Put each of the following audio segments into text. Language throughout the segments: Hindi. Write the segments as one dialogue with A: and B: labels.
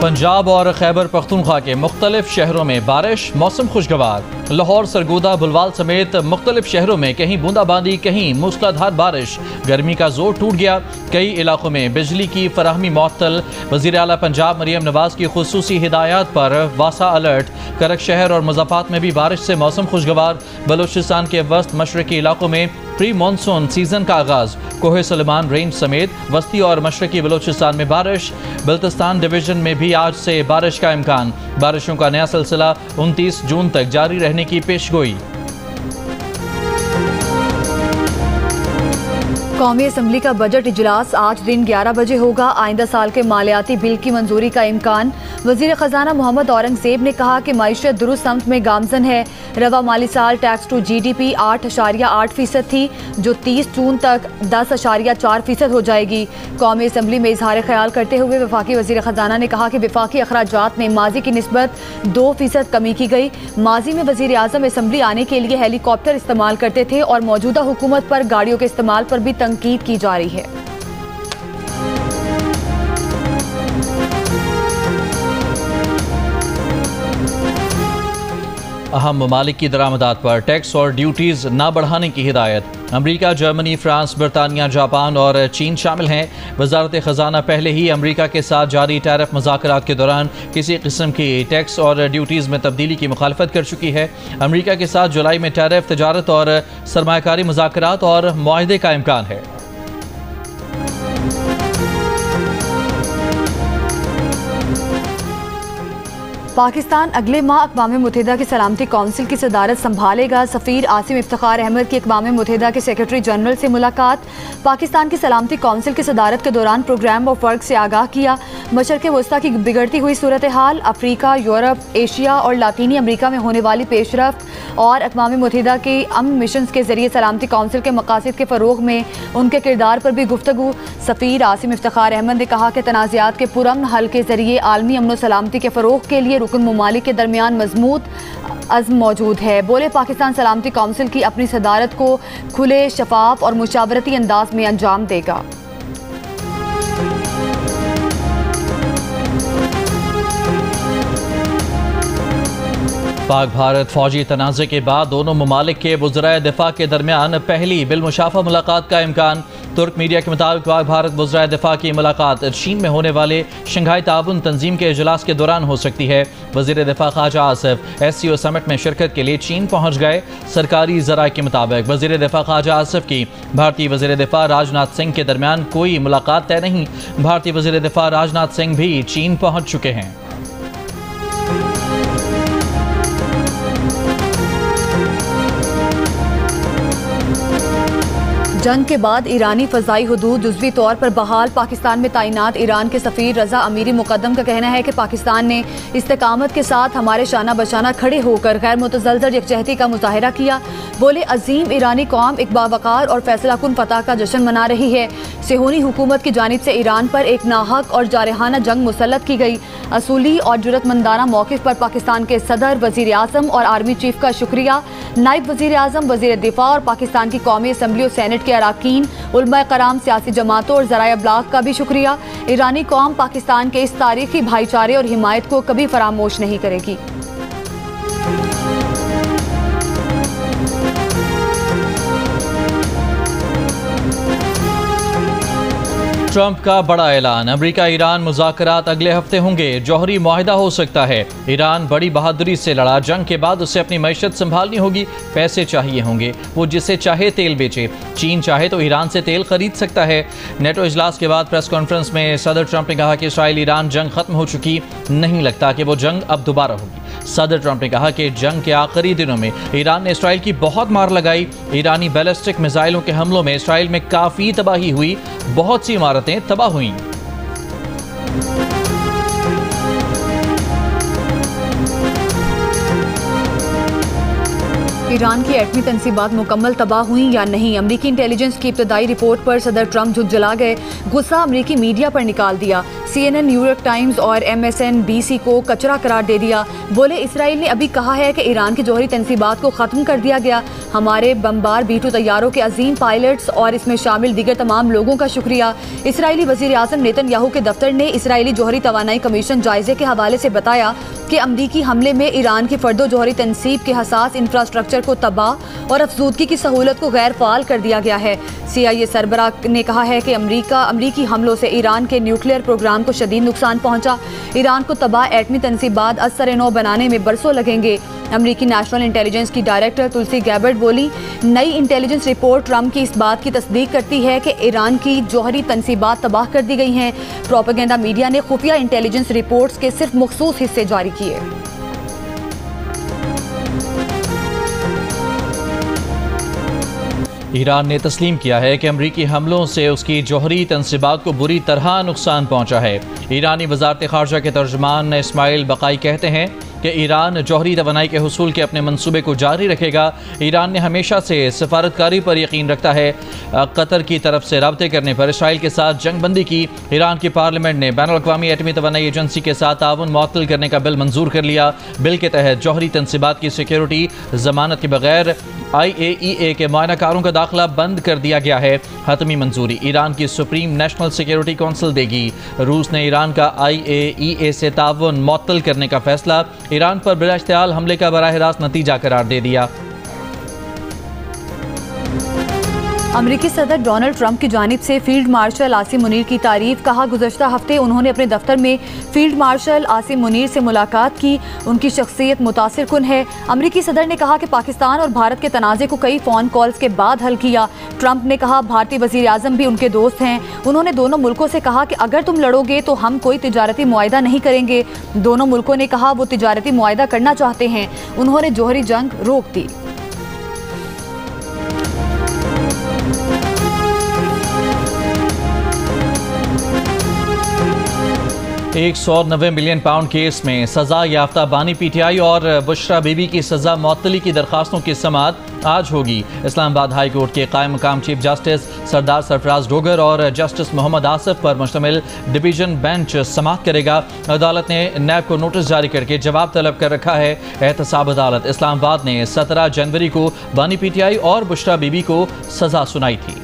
A: पंजाब और खैबर पख्तूनख्वा के मुख्तलिफ शहरों में बारिश, मौसम खुशगवार। लाहौर, सरगोदा, बुलवाल समेत मुख्तलिफ शहरों में कहीं बूंदाबांदी, कहीं मूसलाधार बारिश। गर्मी का जोर टूट गया। कई इलाकों में बिजली की फराहमी मुअत्तल। वज़ीर आला पंजाब मरियम नवाज की खुसूसी हिदायत पर वासा अलर्ट। करक शहर और मुज़फ़्फ़रात में भी बारिश से मौसम खुशगवार। बलूचिस्तान के वस्त मशरकी इलाकों में प्री मानसून सीजन का आगाज। कोहे सुलेमान रेंज समेत वस्ती और मशरकी बलूचिस्तान में बारिश। बल्तिस्तान डिवीजन में भी आज से बारिश का इम्कान। बारिशों का नया सिलसिला 29 जून तक जारी रहने की पेशगोई।
B: कौमी असम्बली का बजट इजलास आज दिन 11 बजे होगा। आइंदा साल के मालियाती बिल की मंजूरी का इम्कान। वजीर खजाना मोहम्मद औरंगजेब ने कहा कि मईशत दुरुस्त समत में गामजन है। रवा माली साल टैक्स टू GDP 8.8% थी, जो 30 जून तक 10.4% हो जाएगी। कौमी असम्बली में इजहार ख्याल करते हुए वफाकी वजीर खजाना ने कहा कि वफाकी अखराजात में माजी की निस्बत 2% कमी की गई। माजी में वजीर आजम असम्बली आने के लिए हेलीकॉप्टर इस्तेमाल करते थे और मौजूदा हुकूमत पर गाड़ियों के इस्तेमाल पर भी तनकीद की जा रही है।
A: अहम ममालिक की दरामदात पर टैक्स और ड्यूटीज़ न बढ़ाने की हिदायत। अमरीका, जर्मनी, फ्रांस, बरतानिया, जापान और चीन शामिल हैं। वजारत खजाना पहले ही अमरीका के साथ जारी टैरिफ मुज़ाकरात के दौरान किसी किस्म की टैक्स और ड्यूटीज़ में तब्दीली की मुखालफत कर चुकी है। अमरीका के साथ जुलाई में टैरिफ, तजारत और सरमायाकारी मुज़ाकरात और मुआहदे का इम्कान है।
B: पाकिस्तान अगले माह अक़वाम मुत्तहिदा की सलामती कौंसिल की सदारत संभालेगा। सफ़ीर आसिम इफ्तिखार अहमद की अक़वाम मुत्तहिदा के सेक्रेटरी जनरल से मुलाकात। पाकिस्तान की सलामती कौंसिल की सदारत के दौरान प्रोग्राम ऑफ वर्क से आगाह किया। मशरक़ वस्ता की बिगड़ती हुई सूरत हाल, अफ्रीका, यूरोप, एशिया और लातीनी अमरीका में होने वाली पेशरफ्त और अक़वाम मुत्तहिदा के अमन मिशन के ज़रिए सलामती कौंसिल के मकासद के फ़रोग़ में उनके किरदार पर भी गुफ्तगू। सफ़ीर आसिम इफ्तिखार अहमद ने कहा कि तनाज़ात के पुरअमन हल के ज़रिए आलमी अमन सलामती के फ़रोग़ के लिए रुकन ममालिक के दरमियान मजबूत अज़्म मौजूद है। बोले, पाकिस्तान सलामती कौंसिल की अपनी सदारत को खुले, शफाफ और मुशावरती अंदाज में अंजाम देगा।
A: पाक भारत फौजी तनाज़े के बाद दोनों ममालिक के वज़राए दिफा के दरमियान पहली बिलमुशाफा मुलाकात का इम्कान। तुर्क मीडिया के मुताबिक पाक भारत वज़राए दिफा की मुलाकात चीन में होने वाले शंघाई ताउन तंजीम के इजलास के दौरान हो सकती है। वज़ीर दिफा ख्वाजा आसिफ SCO समिट में शिरकत के लिए चीन पहुँच गए। सरकारी ज़राए के मुताबिक वज़ीर दिफा ख्वाजा आसिफ की भारतीय वज़ीर दिफा राजनाथ सिंह के दरमियान कोई मुलाकात तय नहीं। भारतीय वज़ीर दिफा राजनाथ सिंह भी चीन पहुँच चुके हैं।
B: जंग के बाद ईरानी फ़ज़ाई हुदूद जुज़वी तौर पर बहाल। पाकिस्तान में तैनात ईरान के सफ़ीर रज़ा अमीरी मुक़द्दम का कहना है कि पाकिस्तान ने इस्तेकामत के साथ हमारे शाना बशाना खड़े होकर गैर मुतज़लज़ल यकजहती का मुज़ाहिरा किया। बोले, अजीम ईरानी कौम एक बावक़ार और फैसला कुन फ़तह का जश्न मना रही है। सेहूनी हुकूमत की जानिब से ईरान पर एक नाहक और जारहाना जंग मुसल्लत की गई। असूली और जुर्रतमंदाना मौक़िफ़ पर पाकिस्तान के सदर, वज़ीर आज़म और आर्मी चीफ का शुक्रिया। नायब वज़ीर आज़म, वज़ीर दिफा और पाकिस्तान की कौमी असम्बली और सेनेट के अरकान, उलमा कराम, सियासी जमातों और ज़राए अब्लाग का भी शुक्रिया। ईरानी कौम पाकिस्तान के इस तारीखी भाईचारे और हिमायत को कभी फरामोश नहीं करेगी।
A: ट्रंप का बड़ा ऐलान। अमरीका ईरान मुज़ाकरात अगले हफ्ते होंगे। जौहरी मुआहिदा हो सकता है। ईरान बड़ी बहादुरी से लड़ा। जंग के बाद उसे अपनी मईशत संभालनी होगी। पैसे चाहिए होंगे। वो जिसे चाहे तेल बेचे। चीन चाहे तो ईरान से तेल खरीद सकता है। नेटो इजलास के बाद प्रेस कॉन्फ्रेंस में सदर ट्रंप ने कहा कि इसराइल ईरान जंग खत्म हो चुकी, नहीं लगता कि वो जंग अब दोबारा होगी। सदर ट्रंप ने कहा कि जंग के आखिरी दिनों में ईरान ने इसराइल की बहुत मार लगाई। ईरानी बैलिस्टिक मिसाइलों के हमलों में इसराइल में काफ़ी तबाही हुई। बहुत सी इमारतें तबाह हुईं।
B: ईरान की एटमी तनसीबात मुकम्मल तबाह हुई या नहीं। अमरीकी इंटेलिजेंस की इब्तदाई रिपोर्ट पर सदर ट्रंप झुंझला गए। गुस्सा अमरीकी मीडिया पर निकाल दिया। CNN, न्यूयॉर्क टाइम्स और MSNBC को कचरा करार दे दिया। बोले इसराइल ने अभी कहा है कि ईरान की जौहरी तंसीबात को ख़त्म कर दिया गया। हमारे बमबार B-2 तैयारों के अजीम पायलट्स और इसमें शामिल दीगर तमाम लोगों का शुक्रिया। इसराइली वज़ीर आज़म नेतन्याहू के दफ्तर ने इसराइली जौहरी तवानाई कमीशन जायजे के हवाले से बताया कि अमरीकी हमले में ईरान की फर्दो जौहरी तनसीब के हसास इंफ्रास्ट्रक्चर को तबाह और अफजूदगी की सहूलत को गैर फाल कर दिया गया है। CIA सरबरा ने कहा है कि अमरीकी हमलों से ईरान के न्यूक्लियर प्रोग्राम को शदीद नुकसान पहुंचा। ईरान को तबाह एटमी तनसीबात असर-ए-नौ बनाने में बरसों लगेंगे। अमरीकी नेशनल इंटेलिजेंस की डायरेक्टर तुलसी गैबर्ट बोली, नई इंटेलिजेंस रिपोर्ट ट्रंप की इस बात की तस्दीक करती है कि ईरान की जौहरी तनसीबात तबाह कर दी गई हैं। प्रोपेगेंडा मीडिया ने खुफिया इंटेलिजेंस रिपोर्ट्स के सिर्फ मखसूस हिस्से जारी किए।
A: ईरान ने तस्लीम किया है कि अमरीकी हमलों से उसकी जौहरी तनसीबात को बुरी तरह नुकसान पहुंचा है। ईरानी वज़ारत ख़ारजा के तर्जुमान इस्माइल बक़ाई कहते हैं कि ईरान जौहरी तवानाई के हुसूल के अपने मंसूबे को जारी रखेगा। ईरान ने हमेशा से सफारतकारी पर यकीन रखता है। कतर की तरफ से रब्ते करने पर इसराइल के साथ जंग बंदी की। ईरान की पार्लियामेंट ने बैनुल-अक़वामी एटमी तवानाई एजेंसी के साथ ताउन मुअत्तल करने का बिल मंजूर कर लिया। बिल के तहत जौहरी तनसीबात की सिक्योरिटी जमानत के बगैर IAEA के मुआयनाकारों का दाखिला बंद कर दिया गया है। हतमी मंजूरी ईरान की सुप्रीम नेशनल सिक्योरिटी काउंसिल देगी। रूस ने ईरान का IAEA से ताउन मुअत्तल करने का फैसला ईरान पर बिला इश्तियाल हमले का बराह रास्त नतीजा करार दे दिया।
B: अमरीकी सदर डोनाल्ड ट्रंप की जानिब से फील्ड मार्शल आसिम मुनीर की तारीफ। कहा, गुज़श्ता हफ्ते उन्होंने अपने दफ्तर में फील्ड मार्शल आसिम मुनीर से मुलाकात की। उनकी शख्सियत मुतासिर कुन है। अमरीकी सदर ने कहा कि पाकिस्तान और भारत के तनाज़े को कई फ़ोन कॉल्स के बाद हल किया। ट्रंप ने कहा, भारतीय वज़ीर आज़म भी उनके दोस्त हैं। उन्होंने दोनों मुल्कों से कहा कि अगर तुम लड़ोगे तो हम कोई तिजारती मुआहिदा नहीं करेंगे। दोनों मुल्कों ने कहा वो तिजारती मुआहिदा करना चाहते हैं। उन्होंने जौहरी जंग रोक दी।
A: 190 मिलियन पाउंड केस में सजा याफ्ता बानी PTI और बुशरा बीबी की सजा मुअत्तली की दरखास्तों की समाअत आज होगी। इस्लामाबाद हाई कोर्ट के कायम मकाम चीफ जस्टिस सरदार सरफराज डोगर और जस्टिस मोहम्मद आसिफ पर मुश्तमिल डिवीजन बेंच समाअत करेगा। अदालत ने नैब को नोटिस जारी करके जवाब तलब कर रखा है। एहतसाब अदालत इस्लामाबाद ने 17 जनवरी को बानी PTI और बुशरा बीबी को सजा सुनाई थी।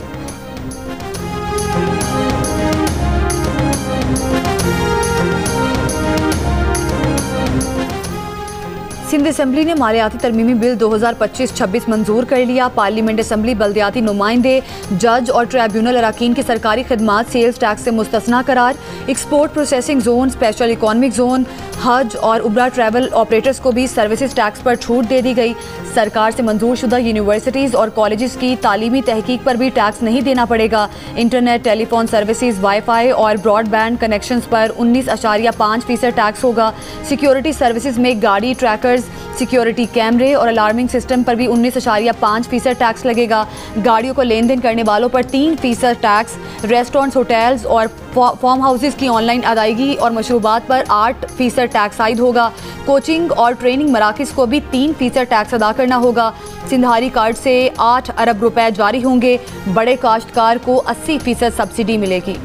B: सिंध असम्बली ने मालियाती तरमीमी बिल 2025-26 मंजूर कर लिया। पार्लियामेंट असम्बली बल्दियाती नुमाइंदे, जज और ट्राइब्यूनल अराकीन की सरकारी खदमात सेल्स टैक्स से मुस्तस्ना करार। Export processing zone, special economic zone, हज और उबरा ट्रैवल ऑपरेटर्स को भी सर्विसेज टैक्स पर छूट दे दी गई। सरकार से मंजूर शुदा यूनिवर्सिटीज़ और कॉलेजेस की तालीमी तहकीक पर भी टैक्स नहीं देना पड़ेगा। इंटरनेट, टेलीफोन सर्विसेज, वाईफाई और ब्रॉडबैंड कनेक्शंस पर 19.5% टैक्स होगा। सिक्योरिटी सर्विसेज में गाड़ी ट्रैकर्स, सिक्योरिटी कैमरे और अलार्मिंग सिस्टम पर भी 19.5% टैक्स लगेगा। गाड़ियों को लेन देन करने वालों पर 3% टैक्स। रेस्टोरेंट्स, होटल्स और फार्म हाउसेस की ऑनलाइन अदायगी और मशरूबात पर 8% टैक्स आयद होगा। कोचिंग और ट्रेनिंग मराकज़ को भी 3% टैक्स अदा करना होगा। सिंधारी कार्ड से 8 अरब रुपए जारी होंगे। बड़े काश्तकार को 80% सब्सिडी मिलेगी।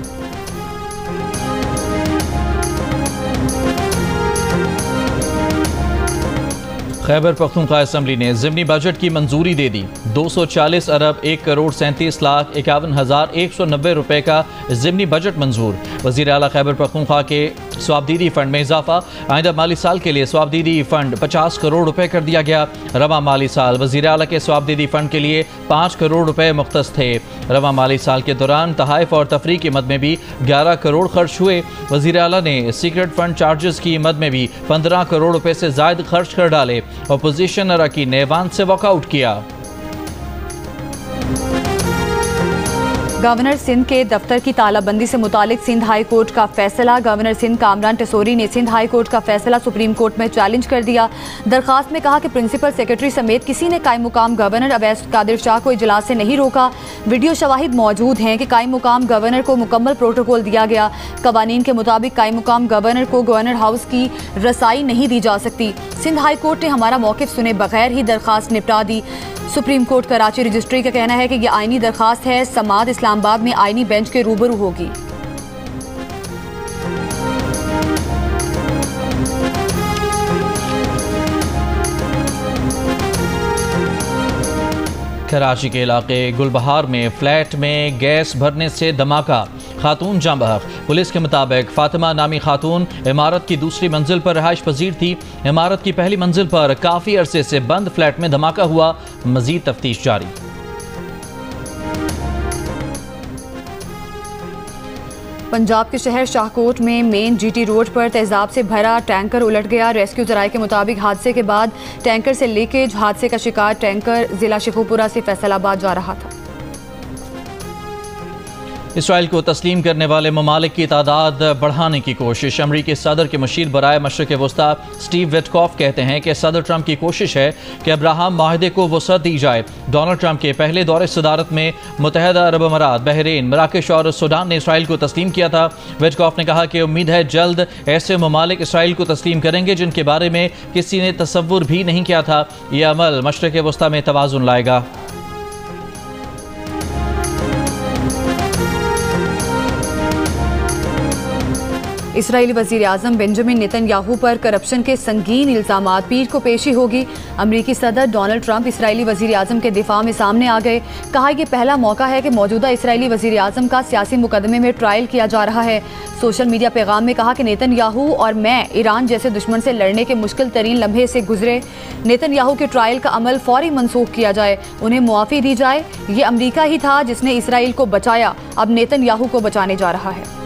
A: खैबर पख्तूनख्वा असम्बली ने ज़िमनी बजट की मंजूरी दे दी। 240 अरब 1 करोड़ 37 लाख 51,190 रुपए का ज़िमनी बजट मंजूर। वज़ीर आला खैबर पख्तूनख्वा के स्वाबदीदी फंड में इजाफा। आइंदा माली साल के लिए स्वाबदीदी फंड 50 करोड़ रुपए कर दिया गया। रवा माली साल वज़ीर आला के स्वाबदीदी फंड के लिए 5 करोड़ रुपए मुख्तस थे। रवा माली साल के दौरान तहाइफ और तफरी की मद में भी 11 करोड़ खर्च हुए। वज़ीर आला ने सीक्रेट फंड चार्जेस की मद में भी 15 करोड़ रुपए से ज़ायद खर्च कर डाले। अपोजिशन अरकान ने ऐवान से वॉकआउट किया।
B: गवर्नर सिंध के दफ्तर की तालाबंदी से मुतालिक सिंध हाई कोर्ट का फैसला। गवर्नर सिंध कामरान टेसोरी ने सिंध हाई कोर्ट का फैसला सुप्रीम कोर्ट में चैलेंज कर दिया। दरखास्त में कहा कि प्रिंसिपल सेक्रेटरी समेत किसी ने कायम मुकाम गवर्नर अवैस कादिर शाह को इजलास से नहीं रोका। वीडियो शवाहिद मौजूद हैं कि कायम मुकाम गवर्नर को मुकम्मल प्रोटोकॉल दिया गया। कवानीन के मुताबिक कायम मुकाम गवर्नर को गवर्नर हाउस की रसाई नहीं दी जा सकती। सिंध हाई कोर्ट ने हमारा मौक़िफ़ सुने बगैर ही दरखास्त निपटा दी। सुप्रीम कोर्ट कराची रजिस्ट्री का कहना है कि यह आईनी दरखास्त है। समाअत इस्लामाबाद में आईनी बेंच के रूबरू होगी।
A: कराची के इलाके गुलबहार में फ्लैट में गैस भरने से धमाका, खातून जाँ बहक। पुलिस के मुताबिक फातिमा नामी खातून इमारत की दूसरी मंजिल पर रहाइश पजीर थी। इमारत की पहली मंजिल पर काफ़ी अरसे से बंद फ्लैट में धमाका हुआ, मजीद तफ्तीश जारी।
B: पंजाब के शहर शाहकोट में मेन जीटी रोड पर तेजाब से भरा टैंकर उलट गया। रेस्क्यू जराये के मुताबिक हादसे के बाद टैंकर से लीकेज, हादसे का शिकार टैंकर जिला शेखुपुरा से फैसलाबाद जा रहा था।
A: इसराइल को तस्लीम करने वाले ममालिक की तादाद बढ़ाने की कोशिश। अमरीकी सदर के मशीर बराए मशरिक़ वस्ता स्टीव विटकॉफ कहते हैं कि सदर ट्रंप की कोशिश है कि अब्राहम माहदे को वसअत दी जाए। डोनाल्ड ट्रंप के पहले दौरे सदारत में मुत्तहिदा अरब अमारात, बहरीन, मराकश और सूडान ने इसराइल को तस्लीम किया था। विटकॉफ ने कहा कि उम्मीद है जल्द ऐसे ममालिक इसराइल को तस्लीम करेंगे जिनके बारे में किसी ने तसव्वुर भी नहीं किया था। यह अमल मशरिक़ वस्ता में तवाज़ुन लाएगा।
B: इसराइली वज़ीर आज़म बेंजामिन नेतन्याहू पर करप्शन के संगीन इल्ज़ामात, पीर को पेशी होगी। अमरीकी सदर डोनाल्ड ट्रंप इसराइली वज़ीर आज़म के दिफा में सामने आ गए। कहा यह पहला मौका है कि मौजूदा इसराइली वज़ीर आज़म का सियासी मुकदमे में ट्रायल किया जा रहा है। सोशल मीडिया पैगाम में कहा कि नेतन्याहू और मैं ईरान जैसे दुश्मन से लड़ने के मुश्किल तरीन लम्हे से गुजरे। नेतन्याहू के ट्रायल का अमल फौरी मनसूख किया जाए, उन्हें मुआफ़ी दी जाए। ये अमरीका ही था जिसने इसराइल को बचाया, अब नेतन्याहू को बचाने जा रहा है।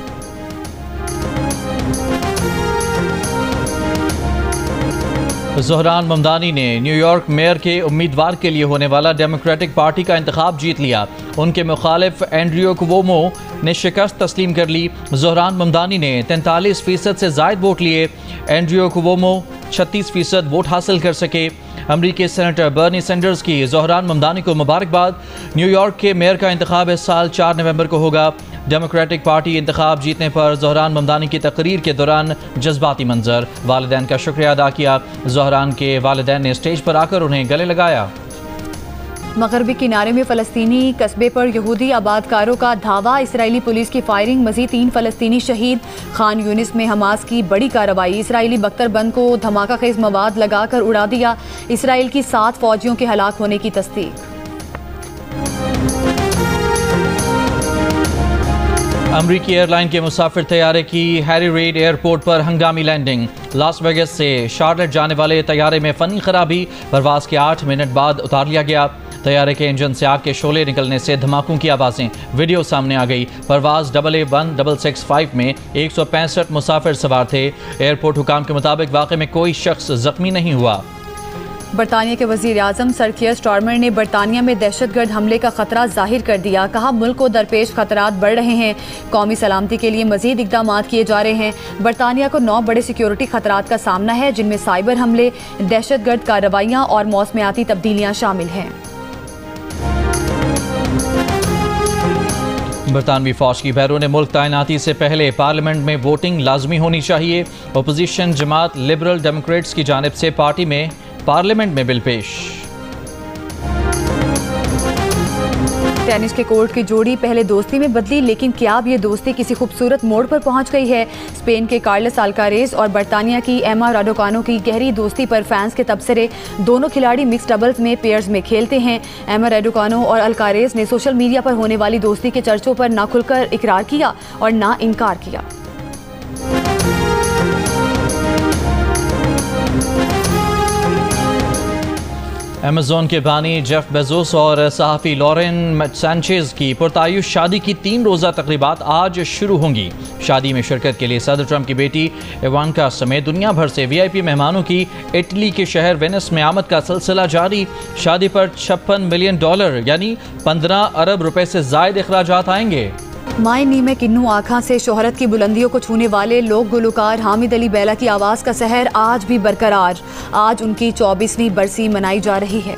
A: ज़ोहरान ममदानी ने न्यूयॉर्क मेयर के उम्मीदवार के लिए होने वाला डेमोक्रेटिक पार्टी का इंतखाब जीत लिया। उनके मुखालिफ एंड्रियो कुवोमो ने शिकस्त तस्लीम कर ली। ज़ोहरान ममदानी ने 43% से ज़ायद वोट लिए। एंड्रियो कुवोमो 36% वोट हासिल कर सके। अमरीकी सेनेटर बर्नी सैंडर्स की ज़ोहरान ममदानी को मुबारकबाद। न्यूयॉर्क के मेयर का इंतखाब इस साल 4 नवंबर को होगा। डेमोक्रेटिक पार्टी इंतखाब जीतने पर ज़ोहरान ममदानी की तकरीर के दौरान जज्बाती मंजर, वालिदैन का शुक्रिया अदा किया। ज़ोहरान के वालिदैन ने स्टेज पर आकर उन्हें गले लगाया।
B: मगरबी किनारे में फ़लस्तीनी कस्बे पर यहूदी आबादकारों का धावा, इसराइली पुलिस की फायरिंग, मज़ीद 3 फ़लस्तीनी शहीद। खान यूनिस में हमास की बड़ी कार्रवाई, इसराइली बख्तरबंद को धमाका खेज मवाद लगाकर उड़ा दिया। इसराइल की 7 फौजियों के हलाक होने की तस्दीक।
A: अमरीकी एयरलाइन के मुसाफिर तैयारे की हैरी रेड एयरपोर्ट पर हंगामी लैंडिंग। लास वेगस से शार्लेट जाने वाले तैयारे में फ़नी खराबी, परवाज़ के 8 मिनट बाद उतार लिया गया। तैयारे के इंजन से आग के शोले निकलने से धमाकों की आवाज़ें, वीडियो सामने आ गई। परवाज़ AA1665 में 165 मुसाफिर सवार थे। एयरपोर्ट हुकाम के मुताबिक वाक़े में कोई शख्स ज़ख्मी नहीं हुआ।
B: बरतानिया के वज़ीर आज़म सर कियर स्टारमर ने बरतानिया में दहशतगर्द हमले का खतरा जाहिर कर दिया। कहा मुल्क को दरपेश खतरात बढ़ रहे हैं, कौमी सलामती के लिए मज़ीद इक़दाम किए जा रहे हैं। बरतानिया को 9 बड़े सिक्योरिटी खतरात का सामना है, जिनमें साइबर हमले, दहशतगर्द कार्रवाइयाँ और मौसमियाती तब्दीलियाँ शामिल हैं।
A: बरतानवी फौज की बैरून मुल्क तैनाती से पहले पार्लियामेंट में वोटिंग लाजमी होनी चाहिए। अपोजिशन जमात लिबरल डेमोक्रेट्स की जानिब से पार्लियामेंट में बिल पेश।
B: टेनिस के कोर्ट की जोड़ी पहले दोस्ती में बदली, लेकिन क्या अब ये दोस्ती किसी खूबसूरत मोड़ पर पहुंच गई है? स्पेन के कार्लोस अल्कारेज और बरतानिया की एमा राडोकानो की गहरी दोस्ती पर फैंस के तबसरे। दोनों खिलाड़ी मिक्स डबल्स में पेयर्स में खेलते हैं। एमा राडोकानो और अल्कारेज ने सोशल मीडिया पर होने वाली दोस्ती के चर्चों पर ना खुलकर इकरार किया और ना इनकार किया।
A: अमेज़न के बानी जेफ बेजोस और सहाफ़ी लॉरेन सैंचेज़ की पुरतायुश शादी की 3 रोज़ा तकरीबात आज शुरू होंगी। शादी में शिरकत के लिए सदर ट्रंप की बेटी इवांका समेत दुनिया भर से VIP मेहमानों की इटली के शहर वेनिस में आमद का सिलसिला जारी। शादी पर $56 मिलियन यानी 15 अरब रुपए से ज़ायद अखराजात आएंगे।
B: माए नी में किन्नू आँखा से शोहरत की बुलंदियों को छूने वाले लोक गुलकार हामिद अली बैला की आवाज़ का सहर आज भी बरकरार। आज उनकी 24वीं बरसी मनाई जा रही है।